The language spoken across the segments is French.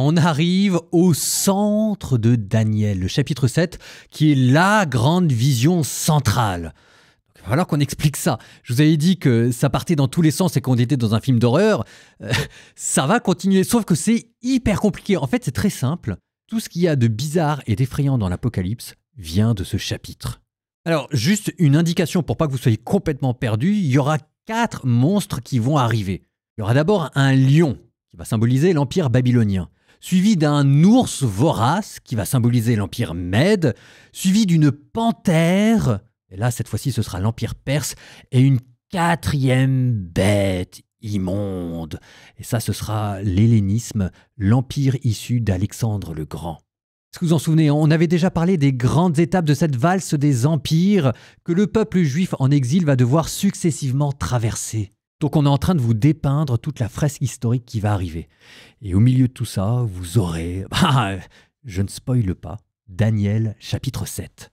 on arrive au centre de Daniel, le chapitre 7, qui est la grande vision centrale. Il va falloir qu'on explique ça. Je vous avais dit que ça partait dans tous les sens et qu'on était dans un film d'horreur. Ça va continuer, sauf que c'est hyper compliqué. En fait, c'est très simple. Tout ce qu'il y a de bizarre et d'effrayant dans l'Apocalypse vient de ce chapitre. Alors, juste une indication pour pas que vous soyez complètement perdus, il y aura 4 monstres qui vont arriver. Il y aura d'abord un lion, qui va symboliser l'Empire babylonien, suivi d'un ours vorace, qui va symboliser l'Empire Mède, suivi d'une panthère, et là, cette fois-ci, ce sera l'Empire perse, et une 4e bête immonde. Et ça, ce sera l'hellénisme, l'empire issu d'Alexandre le Grand. Est-ce que vous vous en souvenez, on avait déjà parlé des grandes étapes de cette valse des empires que le peuple juif en exil va devoir successivement traverser. Donc on est en train de vous dépeindre toute la fresque historique qui va arriver. Et au milieu de tout ça, vous aurez, je ne spoile pas, Daniel chapitre 7.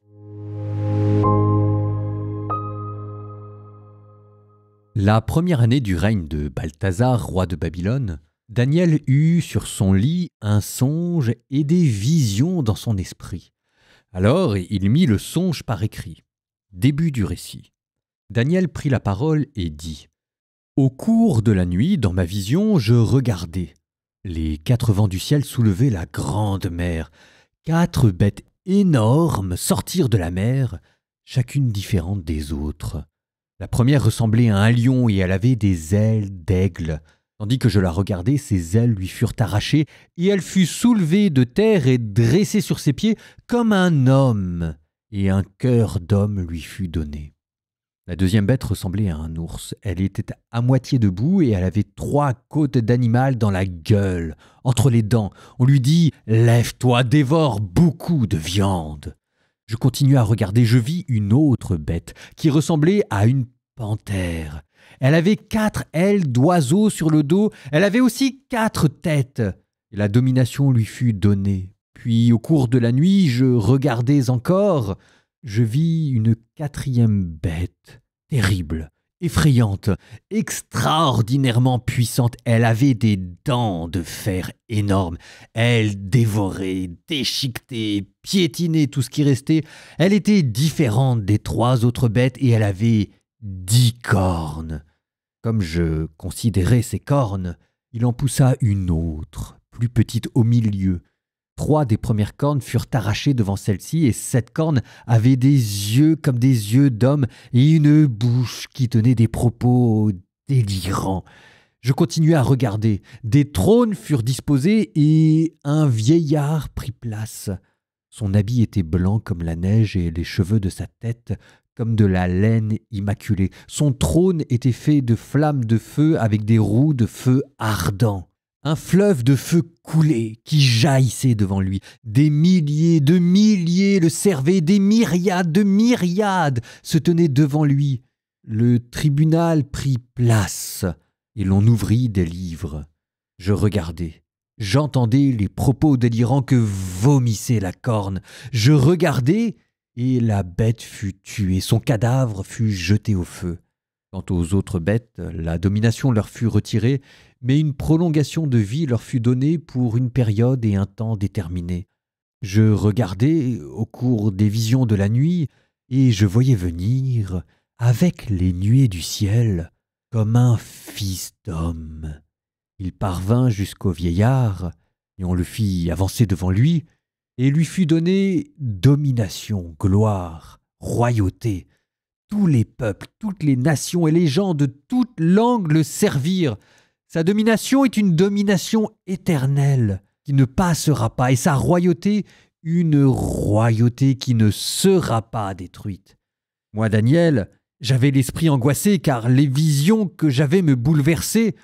La première année du règne de Balthazar, roi de Babylone, Daniel eut sur son lit un songe et des visions dans son esprit. Alors il mit le songe par écrit. Début du récit. Daniel prit la parole et dit « Au cours de la nuit, dans ma vision, je regardais. Les 4 vents du ciel soulevaient la grande mer. 4 bêtes énormes sortirent de la mer, chacune différente des autres. La première ressemblait à un lion et elle avait des ailes d'aigle. Tandis que je la regardais, ses ailes lui furent arrachées et elle fut soulevée de terre et dressée sur ses pieds comme un homme, et un cœur d'homme lui fut donné. La deuxième bête ressemblait à un ours. Elle était à moitié debout et elle avait 3 côtes d'animal dans la gueule, entre les dents. On lui dit « Lève-toi, dévore beaucoup de viande ». Je continuai à regarder, je vis une autre bête qui ressemblait à une panthère. Elle avait 4 ailes d'oiseau sur le dos, elle avait aussi 4 têtes. Et la domination lui fut donnée. Puis au cours de la nuit, je regardais encore, je vis une 4e bête, terrible, effrayante, extraordinairement puissante. Elle avait des dents de fer énormes. Elle dévorait, déchiquetait, piétinait tout ce qui restait. Elle était différente des 3 autres bêtes et elle avait 10 cornes. Comme je considérais ces cornes, il en poussa une autre, plus petite au milieu. 3 des premières cornes furent arrachées devant celle-ci et cette corne avait des yeux comme des yeux d'homme et une bouche qui tenait des propos délirants. Je continuai à regarder. Des trônes furent disposés et un vieillard prit place. Son habit était blanc comme la neige et les cheveux de sa tête comme de la laine immaculée. Son trône était fait de flammes de feu avec des roues de feu ardent. Un fleuve de feu coulait qui jaillissait devant lui. Des milliers de milliers le servaient, des myriades de myriades se tenaient devant lui. Le tribunal prit place et l'on ouvrit des livres. Je regardais. J'entendais les propos délirants que vomissait la corne. Je regardais et la bête fut tuée. Son cadavre fut jeté au feu. Quant aux autres bêtes, la domination leur fut retirée, mais une prolongation de vie leur fut donnée pour une période et un temps déterminés. Je regardais au cours des visions de la nuit, et je voyais venir, avec les nuées du ciel, comme un fils d'homme. Il parvint jusqu'au vieillard, et on le fit avancer devant lui, et lui fut donnée domination, gloire, royauté. Tous les peuples, toutes les nations et les gens de toutes langues le servirent. Sa domination est une domination éternelle qui ne passera pas, et sa royauté, une royauté qui ne sera pas détruite. Moi, Daniel, j'avais l'esprit angoissé car les visions que j'avais me bouleversaient.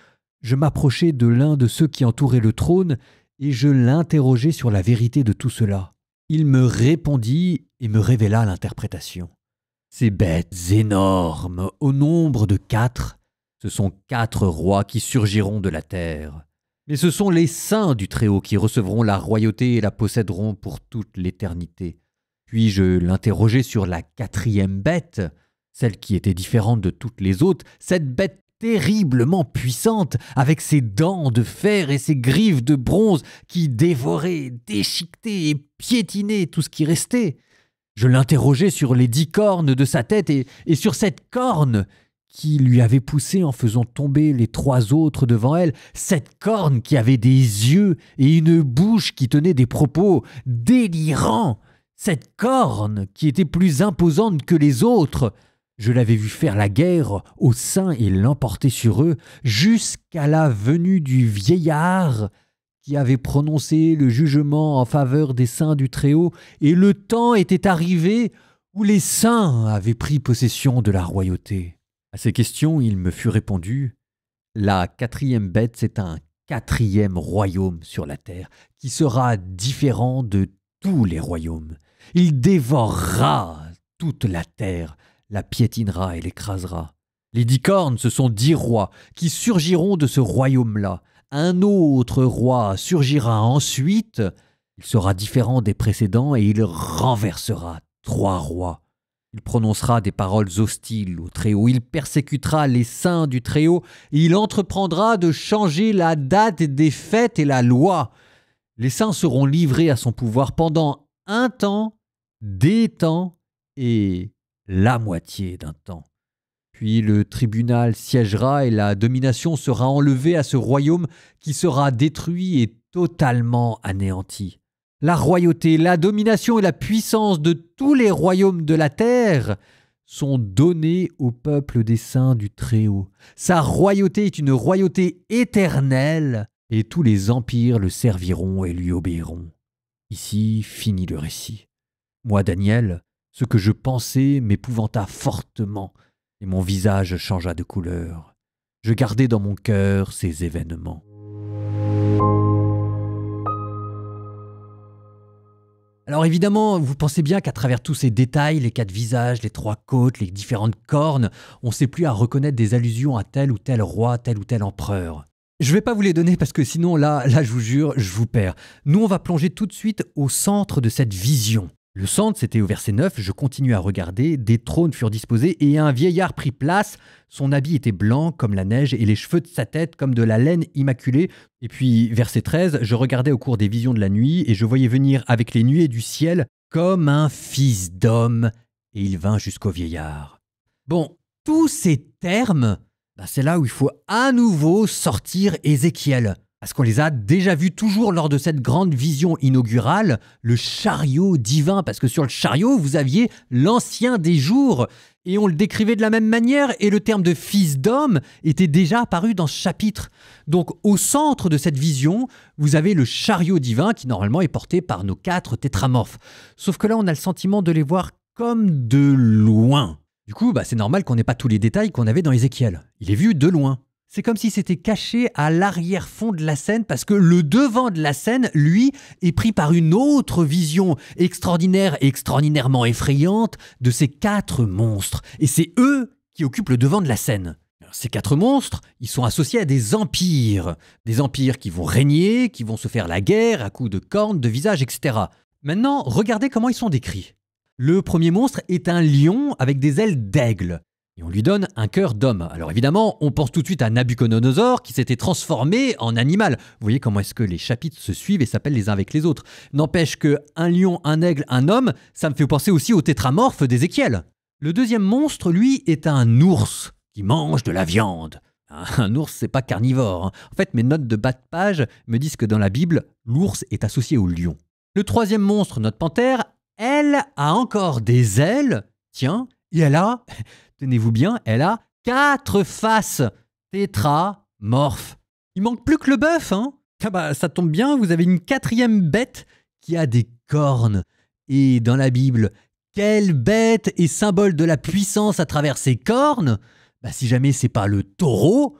Je m'approchai de l'un de ceux qui entouraient le trône et je l'interrogeai sur la vérité de tout cela. Il me répondit et me révéla l'interprétation. Ces bêtes énormes, au nombre de 4, ce sont 4 rois qui surgiront de la terre. Mais ce sont les saints du Très-Haut qui recevront la royauté et la posséderont pour toute l'éternité. Puis je l'interrogeai sur la 4e bête, celle qui était différente de toutes les autres, cette bête terriblement puissante, avec ses dents de fer et ses griffes de bronze qui dévoraient, déchiquetaient et piétinaient tout ce qui restait. Je l'interrogeai sur les 10 cornes de sa tête et sur cette corne qui lui avait poussé en faisant tomber les 3 autres devant elle, cette corne qui avait des yeux et une bouche qui tenait des propos délirants, cette corne qui était plus imposante que les autres. Je l'avais vu faire la guerre aux saints et l'emporter sur eux, jusqu'à la venue du vieillard qui avait prononcé le jugement en faveur des saints du Très-Haut, et le temps était arrivé où les saints avaient pris possession de la royauté. À ces questions, il me fut répondu « La 4e bête, c'est un 4e royaume sur la terre, qui sera différent de tous les royaumes. Il dévorera toute la terre, la piétinera et l'écrasera. Les 10 cornes, ce sont 10 rois qui surgiront de ce royaume-là. Un autre roi surgira ensuite, il sera différent des précédents et il renversera 3 rois. Il prononcera des paroles hostiles au Très-Haut, il persécutera les saints du Très-Haut et il entreprendra de changer la date des fêtes et la loi. Les saints seront livrés à son pouvoir pendant un temps, des temps et la moitié d'un temps. Puis le tribunal siégera et la domination sera enlevée à ce royaume qui sera détruit et totalement anéanti. La royauté, la domination et la puissance de tous les royaumes de la terre sont donnés au peuple des saints du Très-Haut. Sa royauté est une royauté éternelle et tous les empires le serviront et lui obéiront. Ici finit le récit. Moi, Daniel, ce que je pensais m'épouvanta fortement et mon visage changea de couleur. Je gardai dans mon cœur ces événements. Alors évidemment, vous pensez bien qu'à travers tous ces détails, les 4 visages, les 3 côtes, les différentes cornes, on ne sait plus à reconnaître des allusions à tel ou tel roi, tel ou tel empereur. Je ne vais pas vous les donner parce que sinon, là, je vous jure, je vous perds. Nous, on va plonger tout de suite au centre de cette vision. Le centre, c'était au verset 9, je continue à regarder, des trônes furent disposés et un vieillard prit place. Son habit était blanc comme la neige et les cheveux de sa tête comme de la laine immaculée. Et puis, verset 13, je regardais au cours des visions de la nuit et je voyais venir avec les nuées du ciel comme un fils d'homme et il vint jusqu'au vieillard. Bon, tous ces termes, c'est là où il faut à nouveau sortir Ézéchiel. Parce qu'on les a déjà vus toujours lors de cette grande vision inaugurale, le chariot divin, parce que sur le chariot, vous aviez l'ancien des jours, et on le décrivait de la même manière, et le terme de fils d'homme était déjà apparu dans ce chapitre. Donc au centre de cette vision, vous avez le chariot divin qui normalement est porté par nos 4 tétramorphes. Sauf que là, on a le sentiment de les voir comme de loin. Du coup, c'est normal qu'on n'ait pas tous les détails qu'on avait dans Ézéchiel. Il est vu de loin. C'est comme si c'était caché à l'arrière-fond de la scène parce que le devant de la scène, lui, est pris par une autre vision extraordinaire et extraordinairement effrayante de ces 4 monstres. Et c'est eux qui occupent le devant de la scène. Alors, ces 4 monstres, ils sont associés à des empires qui vont régner, qui vont se faire la guerre à coups de cornes, de visages, etc. Maintenant, regardez comment ils sont décrits. Le premier monstre est un lion avec des ailes d'aigle. Et on lui donne un cœur d'homme. Alors évidemment, on pense tout de suite à Nabuchodonosor qui s'était transformé en animal. Vous voyez comment est-ce que les chapitres se suivent et s'appellent les uns avec les autres. N'empêche que un lion, un aigle, un homme, ça me fait penser aussi au tétramorphe d'Ézéchiel. Le deuxième monstre, lui, est un ours qui mange de la viande. Un ours, c'est pas carnivore. En fait, mes notes de bas de page me disent que dans la Bible, l'ours est associé au lion. Le troisième monstre, notre panthère, elle a encore des ailes. Tiens, et elle a... Tenez-vous bien, elle a 4 faces tétramorphes. Il manque plus que le bœuf, hein. Ça tombe bien, vous avez une 4e bête qui a des cornes. Et dans la Bible, quelle bête est symbole de la puissance à travers ses cornes? Si jamais c'est pas le taureau,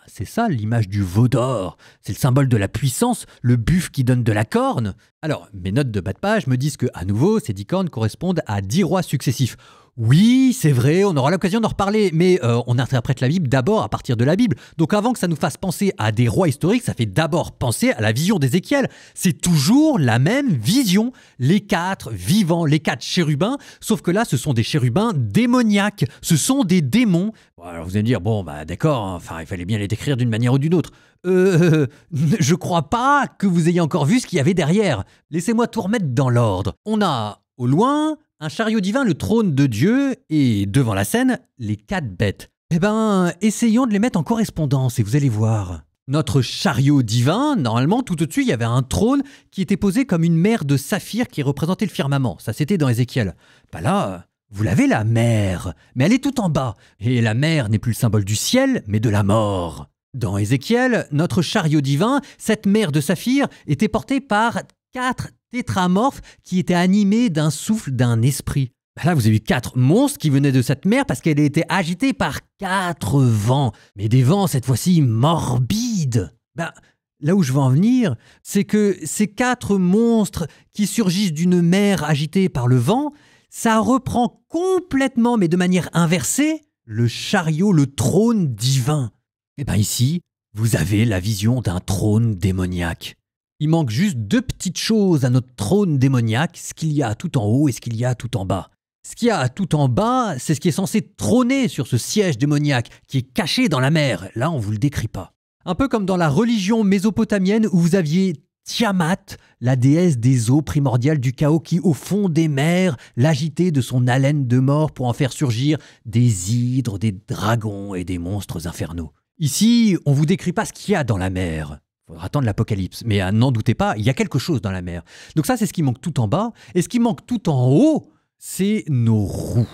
c'est ça l'image du veau d'or. C'est le symbole de la puissance, le buffle qui donne de la corne. Alors, mes notes de bas de page me disent que, à nouveau, ces 10 cornes correspondent à 10 rois successifs. Oui, c'est vrai, on aura l'occasion d'en reparler, mais on interprète la Bible d'abord à partir de la Bible. Donc avant que ça nous fasse penser à des rois historiques, ça fait d'abord penser à la vision d'Ézéchiel. C'est toujours la même vision. Les 4 vivants, les 4 chérubins, sauf que là, ce sont des chérubins démoniaques. Ce sont des démons. Bon, alors vous allez me dire, bon, bah d'accord, hein, enfin, il fallait bien les décrire d'une manière ou d'une autre. Je crois pas que vous ayez encore vu ce qu'il y avait derrière. Laissez-moi tout remettre dans l'ordre. On a, au loin, un chariot divin, le trône de Dieu, et devant la scène, les 4 bêtes. Eh ben, essayons de les mettre en correspondance et vous allez voir. Notre chariot divin, normalement, tout au-dessus, il y avait un trône qui était posé comme une mer de saphir qui représentait le firmament. Ça, c'était dans Ézéchiel. Bah là, vous l'avez la mer, mais elle est tout en bas. Et la mer n'est plus le symbole du ciel, mais de la mort. Dans Ézéchiel, notre chariot divin, cette mer de saphir, était portée par 4 tétramorphes qui étaient animés d'un souffle d'un esprit. Là, vous avez vu 4 monstres qui venaient de cette mer parce qu'elle était agitée par 4 vents. Mais des vents, cette fois-ci, morbides. Là où je veux en venir, c'est que ces 4 monstres qui surgissent d'une mer agitée par le vent, ça reprend complètement, mais de manière inversée, le chariot, le trône divin. Et bien ici, vous avez la vision d'un trône démoniaque. Il manque juste 2 petites choses à notre trône démoniaque, ce qu'il y a tout en haut et ce qu'il y a tout en bas. Ce qu'il y a tout en bas, c'est ce qui est censé trôner sur ce siège démoniaque, qui est caché dans la mer. Là, on ne vous le décrit pas. Un peu comme dans la religion mésopotamienne où vous aviez Tiamat, la déesse des eaux primordiales du chaos qui, au fond des mers, l'agitait de son haleine de mort pour en faire surgir des hydres, des dragons et des monstres infernaux. Ici, on ne vous décrit pas ce qu'il y a dans la mer. Il faudra attendre l'Apocalypse. Mais n'en doutez pas, il y a quelque chose dans la mer. Donc ça, c'est ce qui manque tout en bas. Et ce qui manque tout en haut, c'est nos roues.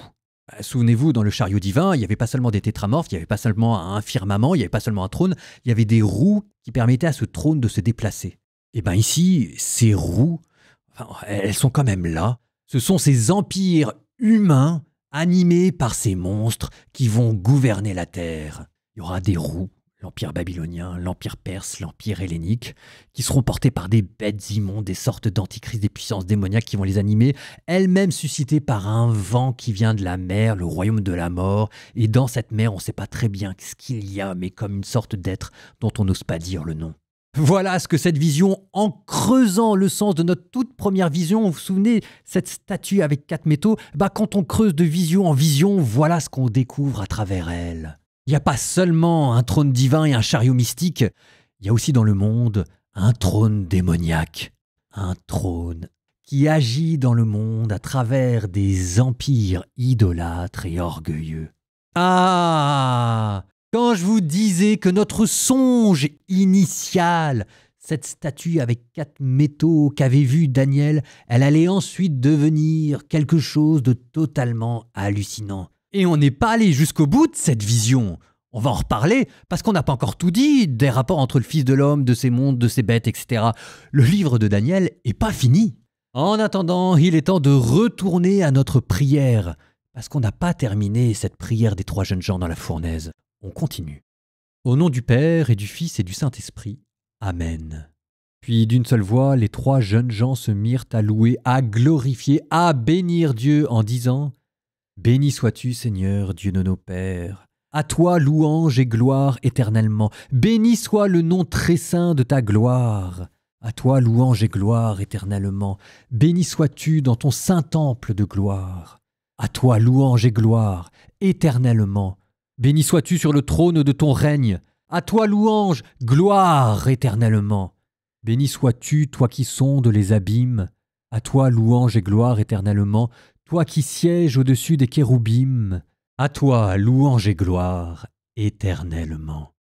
Souvenez-vous, dans le chariot divin, il n'y avait pas seulement des tétramorphes, il n'y avait pas seulement un firmament, il n'y avait pas seulement un trône, il y avait des roues qui permettaient à ce trône de se déplacer. Et bien ici, ces roues, elles sont quand même là. Ce sont ces empires humains animés par ces monstres qui vont gouverner la terre. Il y aura des roues, l'empire babylonien, l'empire perse, l'empire hellénique, qui seront portés par des bêtes immondes, des sortes d'antichrists, des puissances démoniaques qui vont les animer, elles-mêmes suscitées par un vent qui vient de la mer, le royaume de la mort. Et dans cette mer, on ne sait pas très bien ce qu'il y a, mais comme une sorte d'être dont on n'ose pas dire le nom. Voilà ce que cette vision, en creusant le sens de notre toute première vision, vous vous souvenez, cette statue avec 4 métaux, quand on creuse de vision en vision, voilà ce qu'on découvre à travers elle. Il n'y a pas seulement un trône divin et un chariot mystique, il y a aussi dans le monde un trône démoniaque, un trône qui agit dans le monde à travers des empires idolâtres et orgueilleux. Ah! Quand je vous disais que notre songe initial, cette statue avec 4 métaux qu'avait vu Daniel, elle allait ensuite devenir quelque chose de totalement hallucinant. Et on n'est pas allé jusqu'au bout de cette vision. On va en reparler, parce qu'on n'a pas encore tout dit, des rapports entre le Fils de l'homme, de ses mondes, de ses bêtes, etc. Le livre de Daniel n'est pas fini. En attendant, il est temps de retourner à notre prière, parce qu'on n'a pas terminé cette prière des 3 jeunes gens dans la fournaise. On continue. Au nom du Père et du Fils et du Saint-Esprit. Amen. Puis d'une seule voix, les 3 jeunes gens se mirent à louer, à glorifier, à bénir Dieu en disant « Béni sois-tu, Seigneur, Dieu de nos pères. À toi louange et gloire éternellement. Béni soit le nom très saint de ta gloire. À toi louange et gloire éternellement. Béni sois-tu dans ton saint temple de gloire. À toi louange et gloire éternellement. Béni sois-tu sur le trône de ton règne. À toi louange, gloire éternellement. Béni sois-tu, toi qui sondes les abîmes. À toi louange et gloire éternellement. Toi qui sièges au-dessus des kéroubim. À toi louange et gloire éternellement.